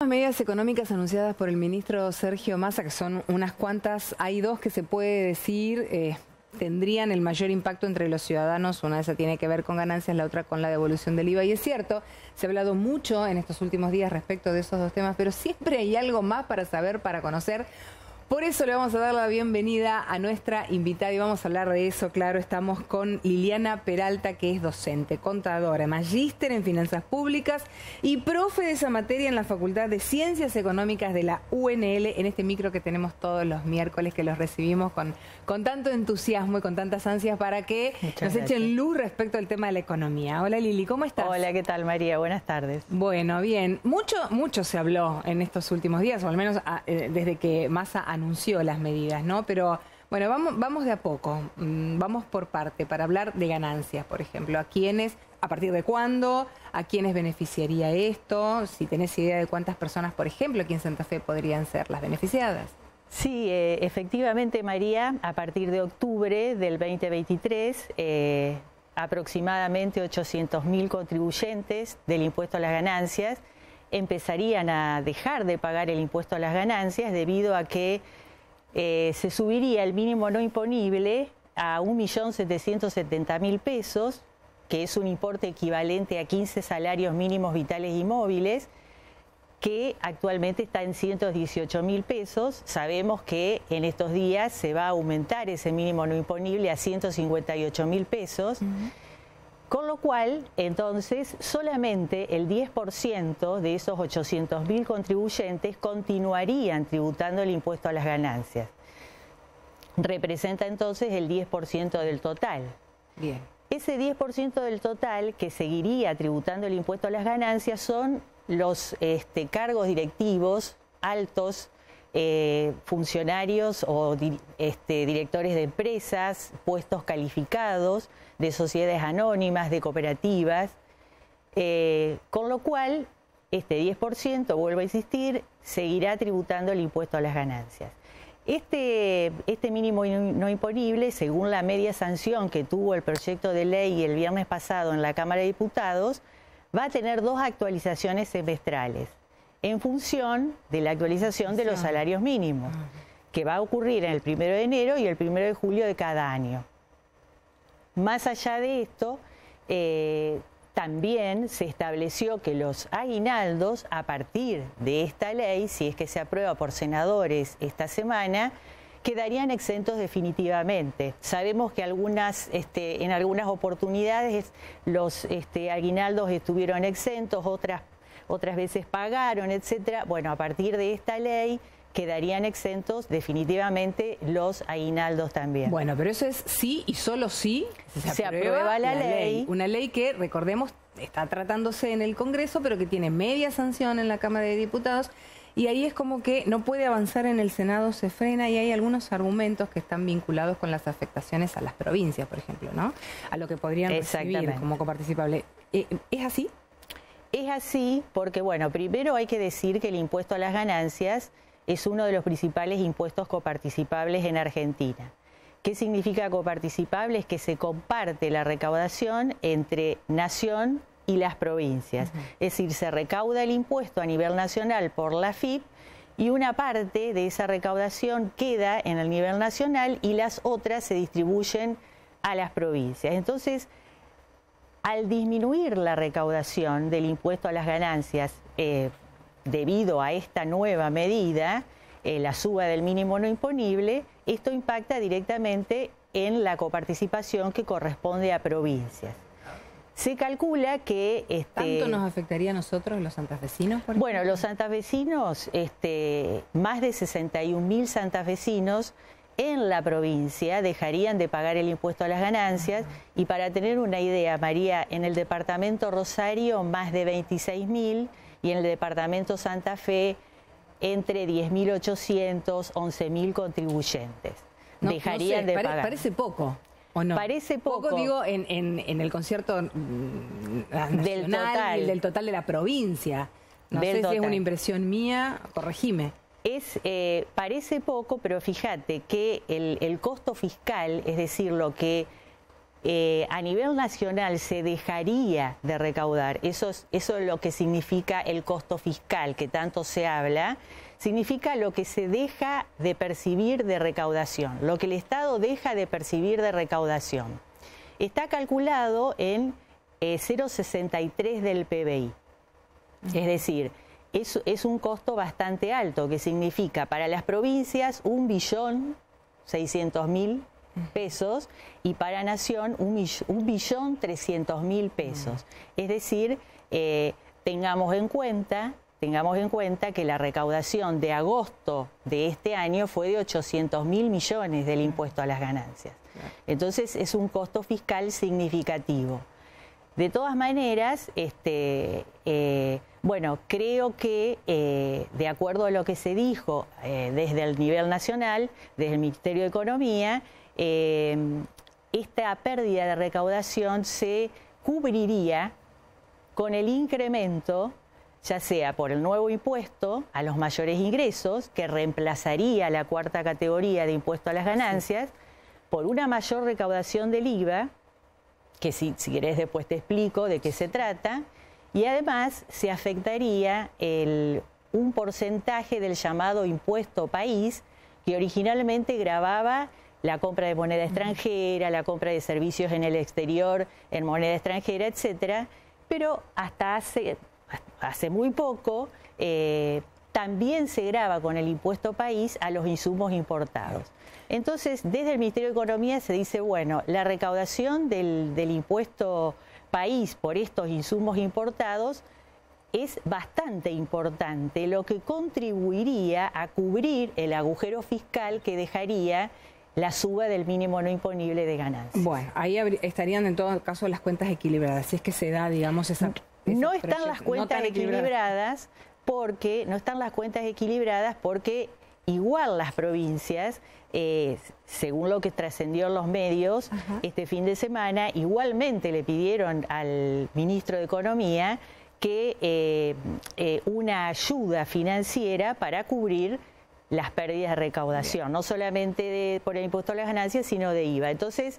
Las medidas económicas anunciadas por el ministro Sergio Massa, que son unas cuantas, hay dos que se puede decir tendrían el mayor impacto entre los ciudadanos. Una de esas tiene que ver con ganancias, la otra con la devolución del IVA. Y es cierto, se ha hablado mucho en estos últimos días respecto de esos dos temas, pero siempre hay algo más para saber, para conocer. Por eso le vamos a dar la bienvenida a nuestra invitada y vamos a hablar de eso, claro. Estamos con Liliana Peralta, que es docente, contadora, magíster en finanzas públicas y profe de esa materia en la Facultad de Ciencias Económicas de la UNL, en este micro que tenemos todos los miércoles, que los recibimos con tanto entusiasmo y con tantas ansias para que nos echen luz respecto al tema de la economía. Hola Lili, ¿cómo estás? Hola, ¿qué tal María? Buenas tardes. Bueno, bien. Mucho se habló en estos últimos días, o al menos desde que Massa anunció las medidas, ¿no? Pero bueno, vamos de a poco, vamos por parte, para hablar de ganancias, por ejemplo. ¿A partir de cuándo? ¿A quiénes beneficiaría esto? Si tenés idea de cuántas personas, por ejemplo, aquí en Santa Fe podrían ser las beneficiadas. Sí, efectivamente, María, a partir de octubre del 2023, aproximadamente 800.000 contribuyentes del impuesto a las ganancias empezarían a dejar de pagar el impuesto a las ganancias debido a que se subiría el mínimo no imponible a 1.770.000 pesos, que es un importe equivalente a 15 salarios mínimos vitales y móviles, que actualmente está en 118.000 pesos. Sabemos que en estos días se va a aumentar ese mínimo no imponible a 158.000 pesos. Con lo cual, entonces, solamente el 10% de esos 800.000 contribuyentes continuarían tributando el impuesto a las ganancias. Representa entonces el 10% del total. Bien. Ese 10% del total que seguiría tributando el impuesto a las ganancias son los cargos directivos altos, funcionarios o directores de empresas, puestos calificados, de sociedades anónimas, de cooperativas, con lo cual este 10%, vuelvo a insistir, seguirá tributando el impuesto a las ganancias. Este mínimo no imponible, según la media sanción que tuvo el proyecto de ley el viernes pasado en la Cámara de Diputados, va a tener dos actualizaciones semestrales, en función de la actualización de los salarios mínimos, que va a ocurrir en el 1 de enero y el 1 de julio de cada año. Más allá de esto, también se estableció que los aguinaldos, a partir de esta ley, si es que se aprueba por senadores esta semana, quedarían exentos definitivamente. Sabemos que en algunas oportunidades los aguinaldos estuvieron exentos, otras veces pagaron, etcétera. Bueno, a partir de esta ley quedarían exentos definitivamente los aguinaldos también. Bueno, pero eso es sí y solo sí se aprueba la ley. Una ley que, recordemos, está tratándose en el Congreso, pero que tiene media sanción en la Cámara de Diputados. Y ahí es como que no puede avanzar en el Senado, se frena, y hay algunos argumentos que están vinculados con las afectaciones a las provincias, por ejemplo, ¿no? A lo que podrían recibir como coparticipable. ¿Es así? Es así porque, bueno, primero hay que decir que el impuesto a las ganancias es uno de los principales impuestos coparticipables en Argentina. ¿Qué significa coparticipable? Es que se comparte la recaudación entre nación y las provincias. Es decir, se recauda el impuesto a nivel nacional por la AFIP y una parte de esa recaudación queda en el nivel nacional y las otras se distribuyen a las provincias. Entonces, al disminuir la recaudación del impuesto a las ganancias debido a esta nueva medida, la suba del mínimo no imponible, esto impacta directamente en la coparticipación que corresponde a provincias. Se calcula que... ¿Tanto nos afectaría a nosotros, los santafesinos? Bueno, los santafesinos, más de 61.000 santafesinos en la provincia dejarían de pagar el impuesto a las ganancias. Y para tener una idea, María, en el departamento Rosario más de 26.000 y en el departamento Santa Fe entre 10.800, 11.000 contribuyentes dejarían de pagar. Parece poco. ¿O no? Parece poco. Digo, en el concierto nacional del total de la provincia. No sé si es una impresión mía, corregime. Parece poco, pero fíjate que el costo fiscal, es decir, lo que a nivel nacional se dejaría de recaudar. Eso es lo que significa el costo fiscal, que tanto se habla. Significa lo que se deja de percibir de recaudación, lo que el Estado deja de percibir de recaudación. Está calculado en 0,63 del PBI. Es decir, es un costo bastante alto, que significa para las provincias 1.600.000 pesos y para Nación 1.300.000 pesos. Es decir, tengamos en cuenta que la recaudación de agosto de este año fue de 800.000 millones del impuesto a las ganancias. Entonces es un costo fiscal significativo. De todas maneras, bueno, creo que de acuerdo a lo que se dijo desde el nivel nacional, desde el Ministerio de Economía, esta pérdida de recaudación se cubriría con el incremento, ya sea por el nuevo impuesto a los mayores ingresos, que reemplazaría la cuarta categoría de impuesto a las ganancias, por una mayor recaudación del IVA, que si querés después te explico de qué se trata, y además se afectaría un porcentaje del llamado impuesto país, que originalmente gravaba la compra de moneda extranjera, la compra de servicios en el exterior en moneda extranjera, etcétera, pero hasta hace muy poco también se grava con el impuesto país a los insumos importados. Entonces, desde el Ministerio de Economía se dice, bueno, la recaudación del impuesto país por estos insumos importados es bastante importante, lo que contribuiría a cubrir el agujero fiscal que dejaría la suba del mínimo no imponible de ganancias. Bueno, ahí estarían en todo caso las cuentas equilibradas, si es que se da, digamos, no están las cuentas equilibradas porque igual las provincias, según lo que trascendió en los medios este fin de semana, igualmente le pidieron al ministro de Economía que una ayuda financiera para cubrir las pérdidas de recaudación, no solamente por el impuesto a las ganancias, sino de IVA. Entonces,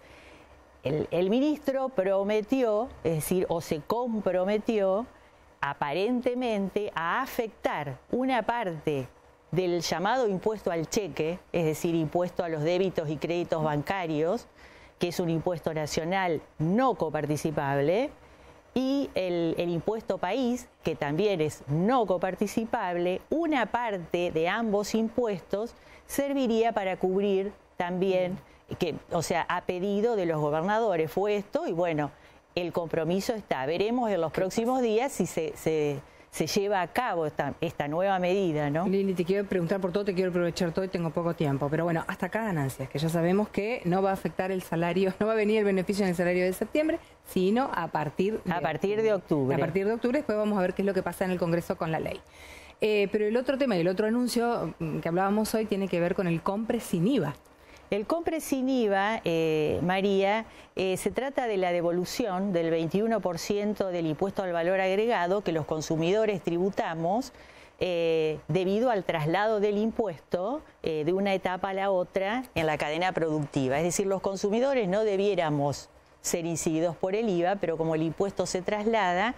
el ministro prometió, es decir, o se comprometió aparentemente a afectar una parte del llamado impuesto al cheque, es decir, impuesto a los débitos y créditos bancarios, que es un impuesto nacional no coparticipable, y el impuesto país, que también es no coparticipable. Una parte de ambos impuestos serviría para cubrir también, o sea, a pedido de los gobernadores fue esto, y bueno, el compromiso está. Veremos en los próximos días si se lleva a cabo esta nueva medida, ¿no? Lili, te quiero preguntar por todo, te quiero aprovechar todo y tengo poco tiempo, pero bueno, hasta acá ganancias, que ya sabemos que no va a afectar el salario, no va a venir el beneficio en el salario de septiembre, sino a partir de octubre. A partir de octubre, después vamos a ver qué es lo que pasa en el Congreso con la ley. Pero el otro tema y el otro anuncio que hablábamos hoy tiene que ver con el compre sin IVA. El compre sin IVA, María, se trata de la devolución del 21% del impuesto al valor agregado que los consumidores tributamos debido al traslado del impuesto de una etapa a la otra en la cadena productiva. Es decir, los consumidores no debiéramos ser incididos por el IVA, pero como el impuesto se traslada,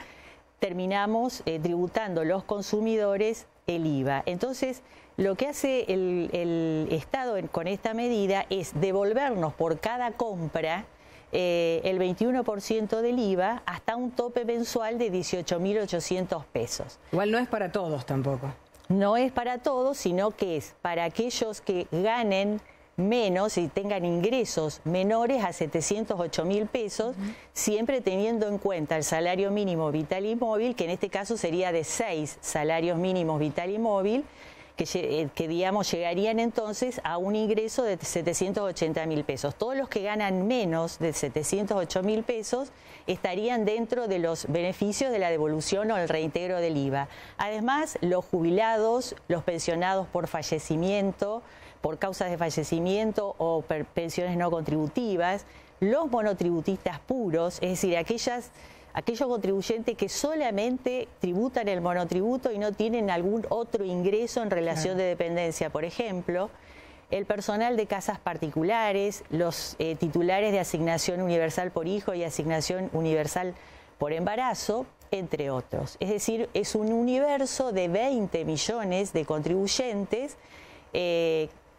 terminamos tributando los consumidores el IVA. Entonces, lo que hace el Estado con esta medida es devolvernos por cada compra el 21% del IVA hasta un tope mensual de 18.800 pesos. Igual no es para todos tampoco. No es para todos, sino que es para aquellos que ganen menos y tengan ingresos menores a 708.000 pesos, siempre teniendo en cuenta el salario mínimo vital y móvil, que en este caso sería de 6 salarios mínimos vital y móvil, que digamos llegarían entonces a un ingreso de 780.000 pesos. Todos los que ganan menos de 708.000 pesos estarían dentro de los beneficios de la devolución o el reintegro del IVA. Además, los jubilados, los pensionados por fallecimiento, por causas de fallecimiento o pensiones no contributivas, los monotributistas puros, es decir, aquellos contribuyentes que solamente tributan el monotributo y no tienen algún otro ingreso en relación de dependencia, por ejemplo, el personal de casas particulares, los titulares de asignación universal por hijo y asignación universal por embarazo, entre otros. Es decir, es un universo de 20 millones de contribuyentes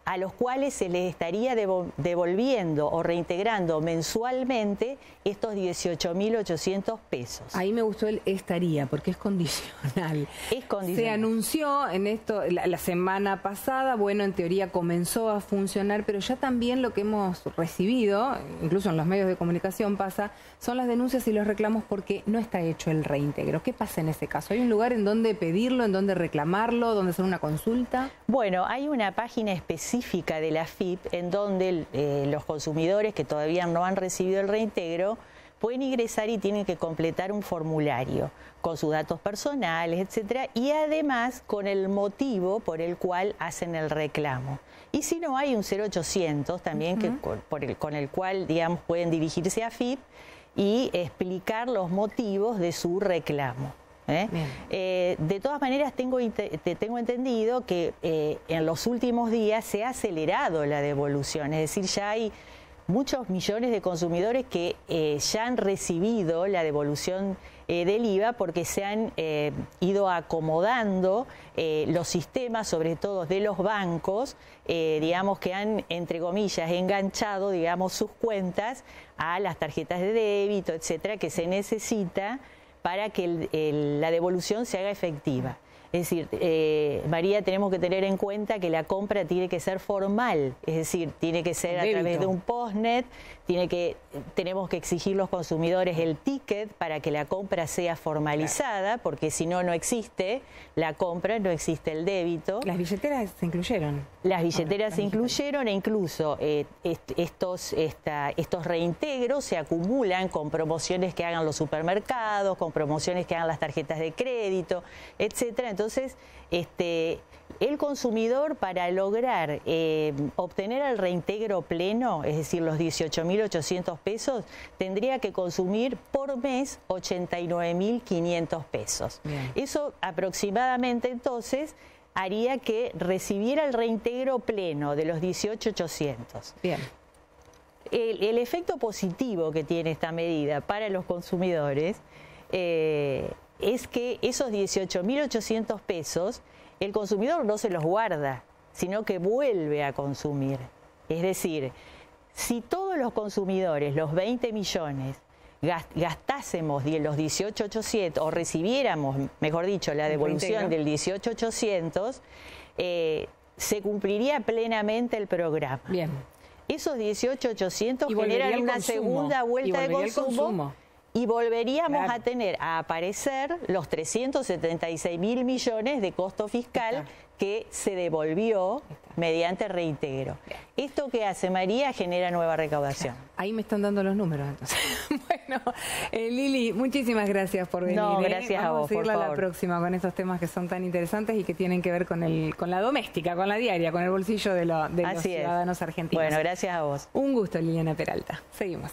a los cuales se les estaría devolviendo o reintegrando mensualmente estos 18.800 pesos. Ahí me gustó el estaría, porque es condicional. Es condicional. Se anunció en esto la semana pasada, bueno, en teoría comenzó a funcionar, pero ya también lo que hemos recibido, incluso en los medios de comunicación pasa, son las denuncias y los reclamos porque no está hecho el reintegro. ¿Qué pasa en ese caso? ¿Hay un lugar en donde pedirlo, en donde reclamarlo, donde hacer una consulta? Bueno, hay una página específica de la AFIP en donde los consumidores que todavía no han recibido el reintegro pueden ingresar y tienen que completar un formulario con sus datos personales, etcétera, y además con el motivo por el cual hacen el reclamo. Y si no, hay un 0800 también con el cual, digamos, pueden dirigirse a AFIP y explicar los motivos de su reclamo. De todas maneras, tengo entendido que en los últimos días se ha acelerado la devolución, es decir, ya hay muchos millones de consumidores que ya han recibido la devolución del IVA porque se han ido acomodando los sistemas, sobre todo de los bancos, digamos que han, entre comillas, enganchado, digamos, sus cuentas a las tarjetas de débito, etcétera, que se necesita para que la devolución se haga efectiva. Es decir, María, tenemos que tener en cuenta que la compra tiene que ser formal, es decir, tiene que ser a través de un postnet, tenemos que exigir los consumidores el ticket para que la compra sea formalizada, porque si no, no existe la compra, no existe el débito. Las billeteras se incluyeron. Las billeteras se incluyeron e incluso estos reintegros se acumulan con promociones que hagan los supermercados, con promociones que hagan las tarjetas de crédito, etcétera. Entonces, el consumidor, para lograr obtener el reintegro pleno, es decir, los 18.800 pesos, tendría que consumir por mes 89.500 pesos. Bien. Eso aproximadamente, entonces, haría que recibiera el reintegro pleno de los 18.800. Bien. El efecto positivo que tiene esta medida para los consumidores es que esos 18.800 pesos el consumidor no se los guarda, sino que vuelve a consumir. Es decir, si todos los consumidores, los 20 millones, gastásemos los 18.800 o recibiéramos, mejor dicho, la devolución del 18.800, se cumpliría plenamente el programa. Bien. Esos 18.800 generan una segunda vuelta de consumo. Y volveríamos a tener a aparecer los 376.000 millones de costo fiscal que se devolvió mediante reintegro. ¿Esto qué hace, María? Genera nueva recaudación. Ahí me están dando los números, entonces. Bueno, Lili, muchísimas gracias por venir. No, gracias a vos, Vamos a seguirla por favor. la próxima con estos temas que son tan interesantes y que tienen que ver con la doméstica, con la diaria, con el bolsillo de los ciudadanos argentinos. Bueno, gracias a vos. Un gusto, Liliana Peralta. Seguimos.